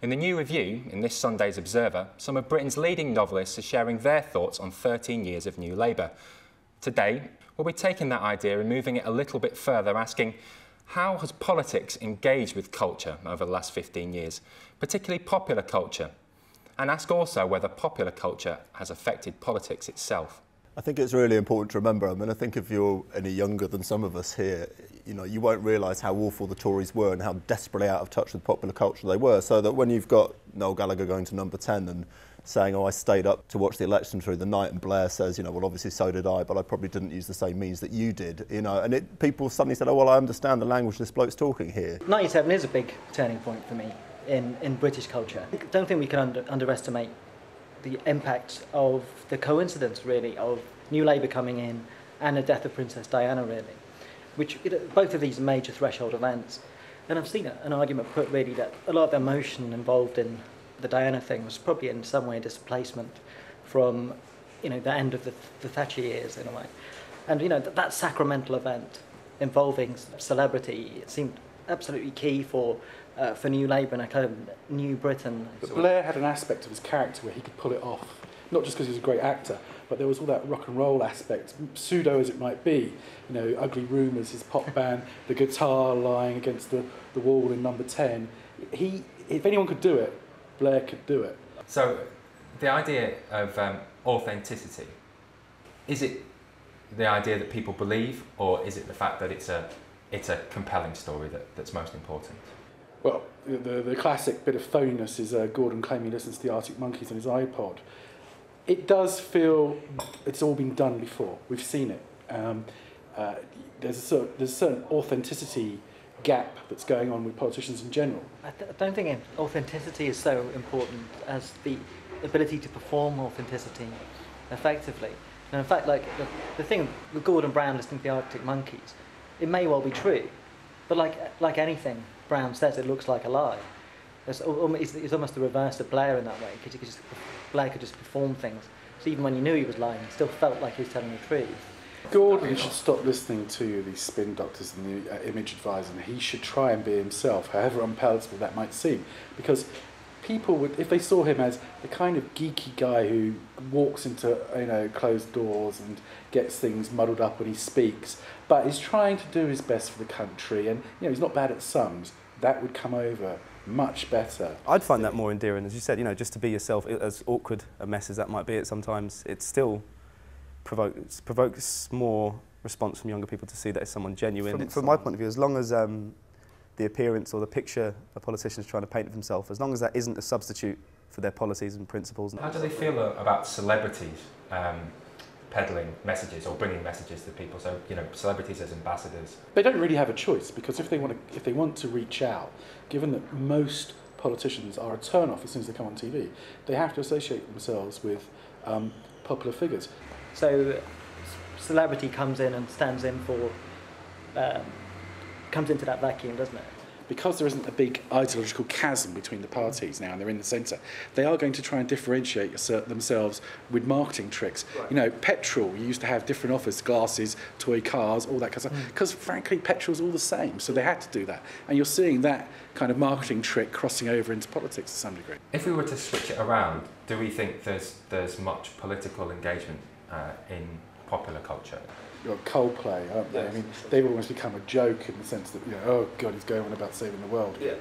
In the new review, in this Sunday's Observer, some of Britain's leading novelists are sharing their thoughts on 13 years of New Labour. Today, we'll be taking that idea and moving it a little bit further, asking how has politics engaged with culture over the last 15 years, particularly popular culture? And ask also whether popular culture has affected politics itself. I think it's really important to remember, I mean, I think if you're any younger than some of us here, you know, you won't realise how awful the Tories were and how desperately out of touch with popular culture they were. So that when you've got Noel Gallagher going to number 10 and saying, oh, I stayed up to watch the election through the night, and Blair says, you know, well, obviously so did I, but I probably didn't use the same means that you did, you know, and people suddenly said, oh, well, I understand the language this bloke's talking here. 97 is a big turning point for me in British culture. I don't think we can underestimate the impact of the coincidence, really, of New Labour coming in and the death of Princess Diana, really, which both of these are major threshold events. And I've seen an argument put, really, that a lot of the emotion involved in the Diana thing was probably in some way a displacement from, you know, the end of the Thatcher years, in a way. And, you know, that sacramental event involving celebrity, it seemed absolutely key for New Labour and a kind of new Britain. But Blair had an aspect of his character where he could pull it off, not just because he was a great actor, but there was all that rock and roll aspect, pseudo as it might be. You know, Ugly Rumours, his pop band, the guitar lying against the wall in number 10. If anyone could do it, Blair could do it. So, the idea of authenticity, is it the idea that people believe, or is it the fact that it's a compelling story that's most important? Well, the classic bit of phoniness is Gordon claiming he listens to the Arctic Monkeys on his iPod. It does feel it's all been done before. We've seen it. There's a certain authenticity gap that's going on with politicians in general. I don't think authenticity is so important as the ability to perform authenticity effectively. And in fact, like the thing with Gordon Brown listening to the Arctic Monkeys, it may well be true, but like anything Brown says, it looks like a lie. It's almost the reverse of Blair in that way, because Blair could just perform things. So even when you knew he was lying, he still felt like he was telling the truth. Gordon should stop listening to these spin doctors and the image advisor, and he should try and be himself, however unpalatable that might seem. Because people would, if they saw him as the kind of geeky guy who walks into, you know, closed doors and gets things muddled up when he speaks, but is trying to do his best for the country, and you know, he's not bad at sums, that would come over much better. I'd find that more endearing, as you said, you know, just to be yourself, as awkward a mess as that might be at sometimes, it still provokes more response from younger people to see that it's someone genuine. From my point of view, as long as the appearance or the picture a politician is trying to paint of himself, as long as that isn't a substitute for their policies and principles. How do they feel about celebrities peddling messages or bringing messages to people? So, you know, celebrities as ambassadors. They don't really have a choice, because if they want to reach out, given that most politicians are a turn-off as soon as they come on TV, they have to associate themselves with popular figures. So celebrity comes in and stands in for, comes into that vacuum, doesn't it? Because there isn't a big ideological chasm between the parties now and they're in the centre, they are going to try and differentiate themselves with marketing tricks. Right. You know, petrol, you used to have different offers, glasses, toy cars, all that kind of stuff, because frankly petrol's all the same, so they had to do that. And you're seeing that kind of marketing trick crossing over into politics to some degree. If we were to switch it around, do we think there's much political engagement in popular culture? You've got Coldplay, aren't they? Yes. I mean, they've almost become a joke in the sense that, you know, oh God, he's going on about saving the world. Yeah.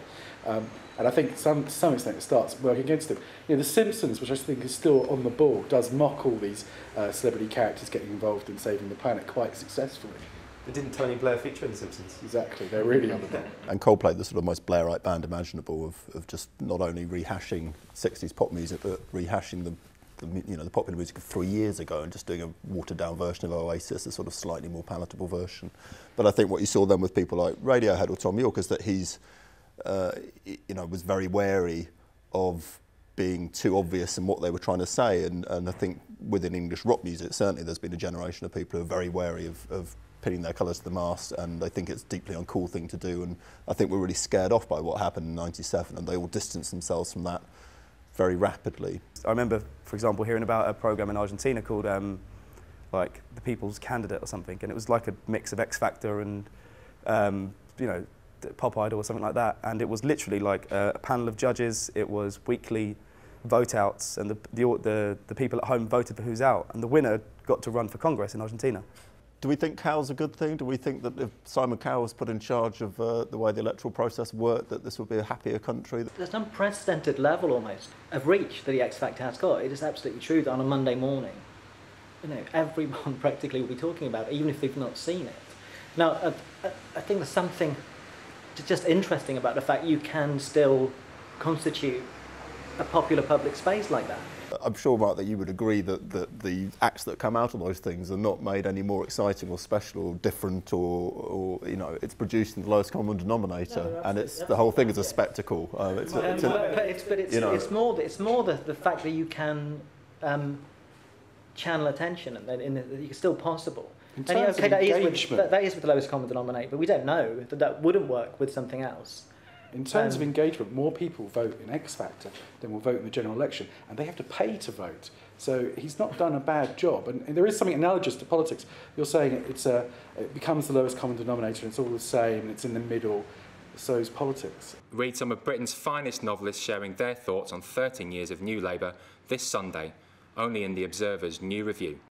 And I think to some extent it starts working against them. You know, The Simpsons, which I think is still on the ball, does mock all these celebrity characters getting involved in saving the planet quite successfully. Didn't Tony Blair feature in The Simpsons? Exactly, they're really on the ball. And Coldplay, the sort of most Blairite band imaginable, of just not only rehashing 60s pop music, but rehashing the popular music of 3 years ago and just doing a watered-down version of Oasis, a sort of slightly more palatable version. But I think what you saw then with people like Radiohead or Tom York is that he's, was very wary of being too obvious in what they were trying to say. And I think within English rock music, certainly there's been a generation of people who are very wary of pinning their colours to the mast, and they think it's a deeply uncool thing to do. And I think we're really scared off by what happened in '97, and they all distanced themselves from that very rapidly. I remember, for example, hearing about a programme in Argentina called like The People's Candidate or something, and it was like a mix of X Factor and Pop Idol or something like that, and it was literally like a panel of judges. It was weekly vote outs, and the people at home voted for who's out, and the winner got to run for Congress in Argentina. Do we think Cowell's a good thing? Do we think that if Simon Cowell was put in charge of the way the electoral process worked, that this would be a happier country? There's an unprecedented level almost of reach that the X Factor has got. It is absolutely true that on a Monday morning, everyone practically will be talking about it, even if they've not seen it. Now, I think there's something just interesting about the fact you can still constitute a popular public space like that. I'm sure, Mark, that you would agree that the acts that come out of those things are not made any more exciting or special or different or it's produced in the lowest common denominator, no, and the whole thing is a spectacle. It's more the fact that you can channel attention and it's still possible. That is with the lowest common denominator, but we don't know that wouldn't work with something else. In terms of engagement, more people vote in X Factor than will vote in the general election, and they have to pay to vote. So he's not done a bad job. And there is something analogous to politics. You're saying it becomes the lowest common denominator, and it's all the same, and it's in the middle. So is politics. Read some of Britain's finest novelists sharing their thoughts on 13 years of New Labour this Sunday, only in The Observer's new review.